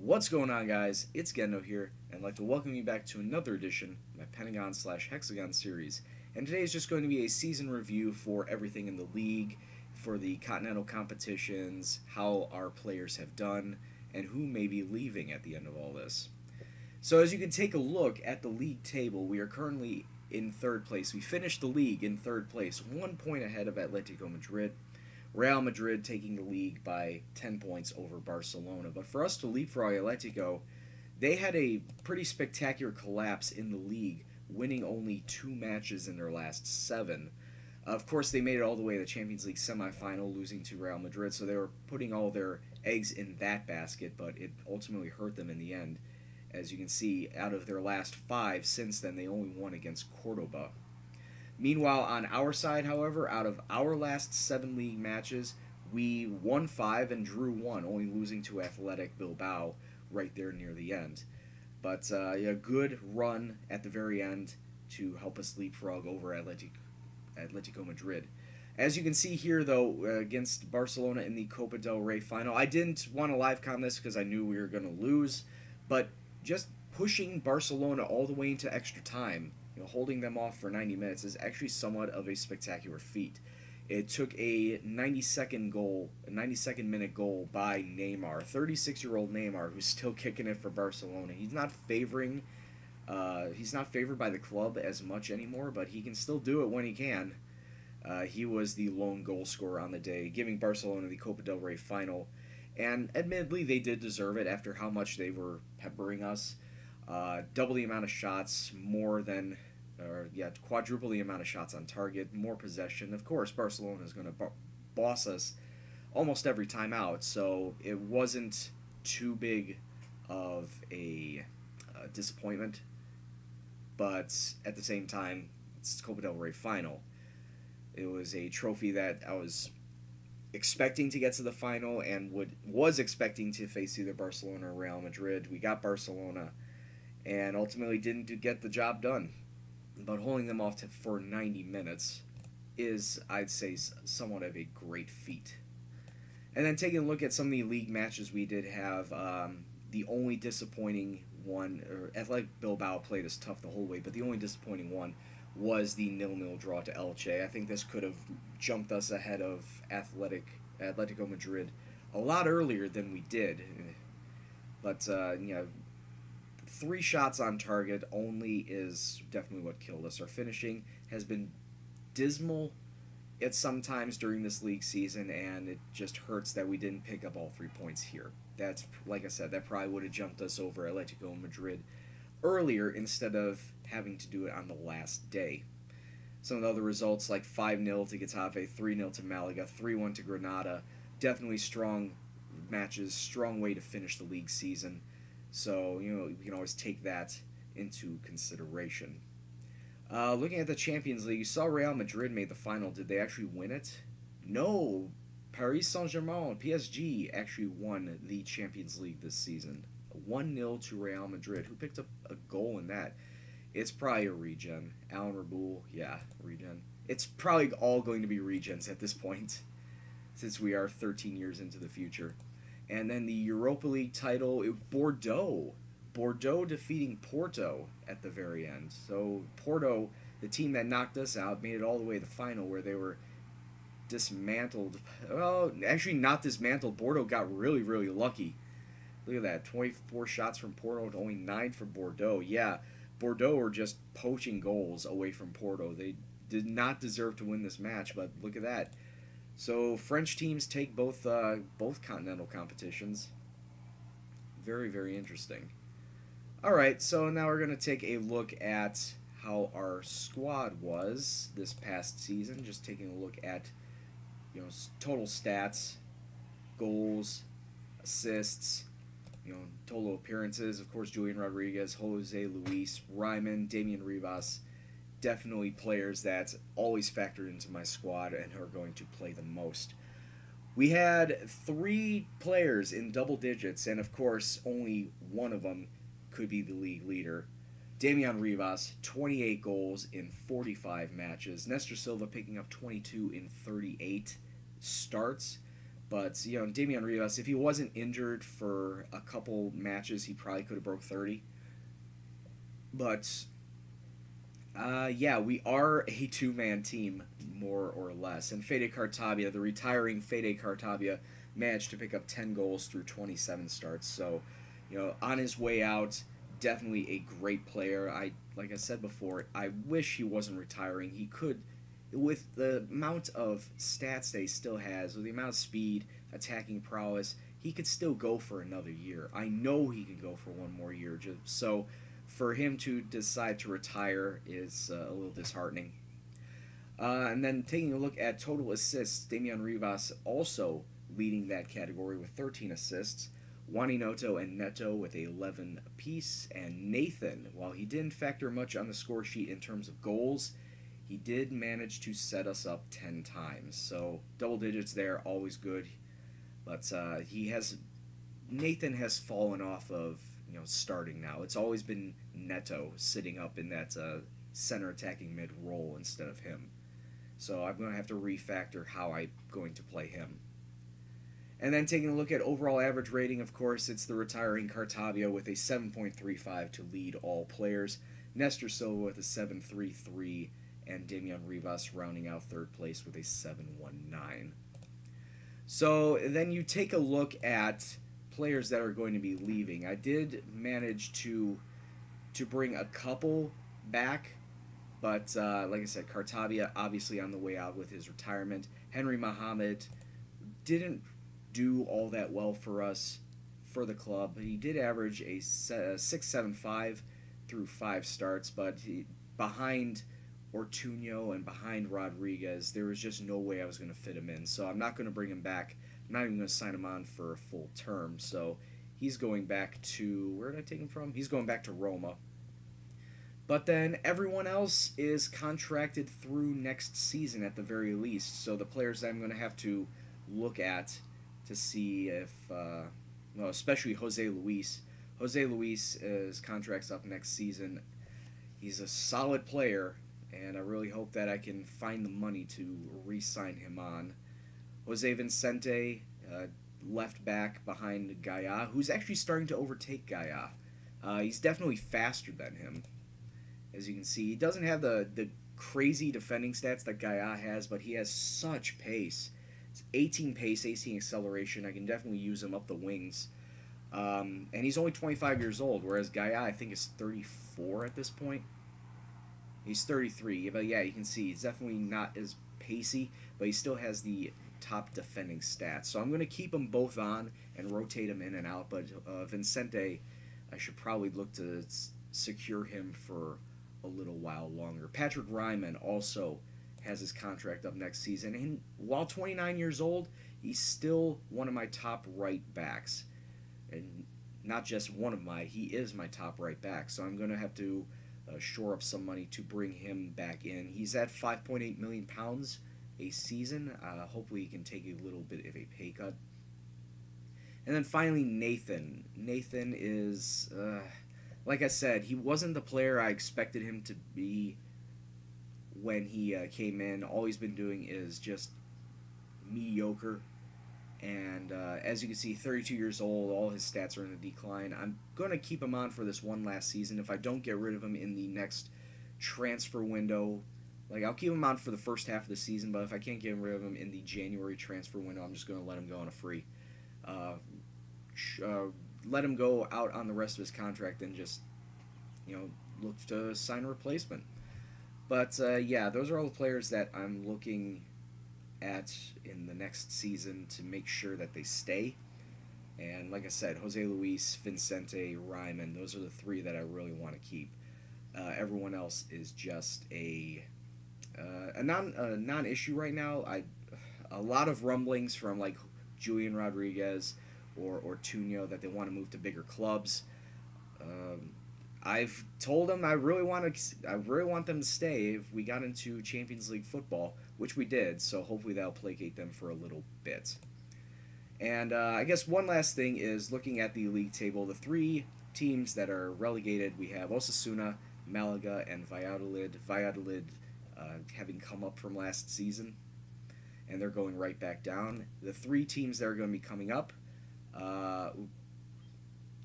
What's going on, guys? It's Gendo here, and I'd like to welcome you back to another edition of my Pentagon / Hexagon series. And today is just going to be a season review for everything in the league, for the continental competitions, how our players have done, and who may be leaving at the end of all this. So as you can take a look at the league table, we are currently in third place. We finished the league in third place, 1 point ahead of Atletico Madrid. Real Madrid taking the league by 10 points over Barcelona. But for us to leapfrog Atletico, they had a pretty spectacular collapse in the league, winning only 2 matches in their last 7. Of course, they made it all the way to the Champions League semifinal, losing to Real Madrid, so they were putting all their eggs in that basket, but it ultimately hurt them in the end. As you can see, out of their last 5 since then, they only won against Cordoba. Meanwhile, on our side, however, out of our last 7 league matches, we won 5 and drew 1, only losing to Athletic Bilbao right there near the end. But a good run at the very end to help us leapfrog over Atletico Madrid. As you can see here, though, against Barcelona in the Copa del Rey final, I didn't want to live com this because I knew we were going to lose, but just pushing Barcelona all the way into extra time, holding them off for 90 minutes is actually somewhat of a spectacular feat. It took a 92nd minute goal by Neymar, 36-year-old Neymar, who's still kicking it for Barcelona. He's not favored by the club as much anymore, but he can still do it when he can. He was the lone goal scorer on the day, giving Barcelona the Copa del Rey final. And admittedly, they did deserve it after how much they were peppering us. Double the amount of shots, quadruple the amount of shots on target, more possession. Of course, Barcelona is going to boss us almost every time out, so it wasn't too big of a disappointment. But at the same time, it's Copa del Rey final. It was a trophy that I was expecting to get to the final and was expecting to face either Barcelona or Real Madrid. We got Barcelona and ultimately didn't get the job done. But holding them off for 90 minutes is, I'd say, somewhat of a great feat. And then taking a look at some of the league matches we did have, the only disappointing one, or Athletic Bilbao played us tough the whole way, but the only disappointing one was the 0-0 draw to Elche. I think this could have jumped us ahead of Atletico Madrid a lot earlier than we did. But, 3 shots on target only is definitely what killed us. Our finishing has been dismal at some times during this league season, and it just hurts that we didn't pick up all 3 points here. That's, like I said, that probably would have jumped us over Atletico Madrid earlier instead of having to do it on the last day. Some of the other results, like 5-0 to Getafe, 3-0 to Malaga, 3-1 to Granada, definitely strong matches, strong way to finish the league season. So, we can always take that into consideration. Looking at the Champions League, you saw Real Madrid made the final. Did they actually win it? No. Paris Saint-Germain, PSG, actually won the Champions League this season. 1-0 to Real Madrid. Who picked up a goal in that? It's probably a regen. Alan Raboul, yeah, regen. It's probably all going to be regens at this point, since we are 13 years into the future. And then the Europa League title, Bordeaux defeating Porto at the very end. So Porto, the team that knocked us out, made it all the way to the final where they were dismantled. Well, actually not dismantled. Bordeaux got really, really lucky. Look at that, 24 shots from Porto to only 9 from Bordeaux. Yeah, Bordeaux were just poaching goals away from Porto. They did not deserve to win this match, but look at that. So French teams take both continental competitions. Very, very interesting. Alright, so now we're going to take a look at how our squad was this past season. Just taking a look at total stats, goals, assists, total appearances. Of course, Julian Rodriguez, Jose Luis, Ryman, Damian Rivas. Definitely players that always factored into my squad and are going to play the most. We had 3 players in double digits, and of course, only one of them could be the league leader. Damian Rivas, 28 goals in 45 matches. Nestor Silva picking up 22 in 38 starts. But, you know, Damian Rivas, if he wasn't injured for a couple matches, he probably could have broke 30. But, yeah, we are a two-man team, more or less. And Fede Cartabia, the retiring Fede Cartabia, managed to pick up 10 goals through 27 starts. So, you know, on his way out, definitely a great player. Like I said before, I wish he wasn't retiring. He could, with the amount of stats that he still has, with the amount of speed, attacking prowess, he could still go for another year. I know he can go for one more year. So for him to decide to retire is a little disheartening. And then taking a look at total assists, Damian Rivas also leading that category with 13 assists. Waninoto and Neto with 11 apiece. And Nathan, while he didn't factor much on the score sheet in terms of goals, he did manage to set us up 10 times. So double digits there, always good. But Nathan has fallen off of, you know, starting now. It's always been Neto sitting up in that center attacking mid role instead of him. So I'm going to have to refactor how I'm going to play him. And then taking a look at overall average rating, of course, it's the retiring Cartabia with a 7.35 to lead all players. Nestor Silva with a 7.33, and Damian Rivas rounding out third place with a 7.19. So then you take a look at players that are going to be leaving. I did manage to bring a couple back, but like I said, Cartabia obviously on the way out with his retirement. Henry Mohammed didn't do all that well for us for the club. He did average a 6.75 through 5 starts, but behind Ortuño and behind Rodriguez, there was just no way I was going to fit him in. So I'm not going to bring him back. I'm not even going to sign him on for a full term. So he's going back to, where did I take him from? He's going back to Roma. But then everyone else is contracted through next season at the very least. So the players that I'm going to have to look at to see if, well, especially Jose Luis. Jose Luis, his contract's up next season. He's a solid player, and I really hope that I can find the money to re-sign him on. Jose Vicente, left back behind Gaia, who's actually starting to overtake Gaia. He's definitely faster than him. As you can see, he doesn't have the crazy defending stats that Gaia has, but he has such pace. It's 18 pace, 18 acceleration. I can definitely use him up the wings. And he's only 25 years old, whereas Gaia, I think, is 34 at this point. He's 33, but yeah, you can see he's definitely not as pacey, but he still has the top defending stats. So I'm going to keep them both on and rotate them in and out, but Vicente, I should probably look to secure him for a little while longer. Patrick Ryman also has his contract up next season, and while 29 years old, he's still one of my top right backs. And not just one of my, he is my top right back, so I'm going to have to shore up some money to bring him back in. He's at 5.8 million pounds a season. Hopefully he can take a little bit of a pay cut. And then finally, Nathan. Nathan is, like I said, he wasn't the player I expected him to be when he came in. All he's been doing is just mediocre. And as you can see, 32 years old, all his stats are in the decline. I'm going to keep him on for this one last season. If I don't get rid of him in the next transfer window, like, I'll keep him on for the first half of the season, but if I can't get rid of him in the January transfer window, I'm just going to let him go on a free. Let him go out on the rest of his contract and just, you know, look to sign a replacement. But, yeah, those are all the players that I'm looking at in the next season to make sure that they stay. And like I said, Jose Luis, Vicente, Ryman, those are the three that I really want to keep. Everyone else is just a non-issue right now. A lot of rumblings from like Julian Rodriguez or Ortuño that they want to move to bigger clubs. I've told them I really want them to stay if we got into Champions League football, which we did. So hopefully that'll placate them for a little bit. And I guess one last thing is looking at the league table. The three teams that are relegated, we have Osasuna, Malaga, and Valladolid. Valladolid having come up from last season. and they're going right back down. The 3 teams that are going to be coming up,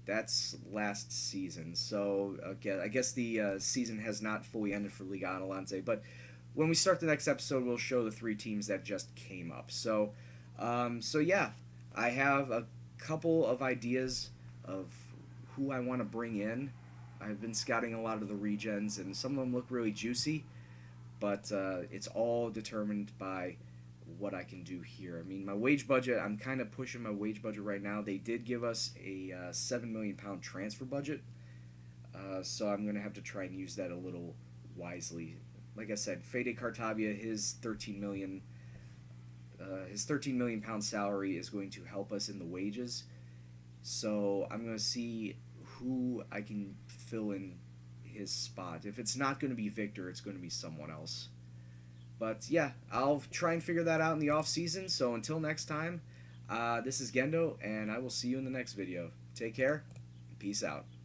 that's last season. So again, I guess the season has not fully ended for Liga Adelante, but when we start the next episode, we'll show the 3 teams that just came up. So, so yeah, I have a couple of ideas of who I want to bring in. I've been scouting a lot of the regens, and some of them look really juicy, but it's all determined by what I can do here. I mean, my wage budget, I'm kind of pushing my wage budget right now. They did give us a £7 million transfer budget, so I'm going to have to try and use that a little wisely. Like I said, Fede Cartavia, his £13 million pound salary is going to help us in the wages. So I'm going to see who I can fill in his spot. If it's not going to be Victor, it's going to be someone else. But yeah, I'll try and figure that out in the off season. So until next time, this is Gendo, and I will see you in the next video. Take care. Peace out.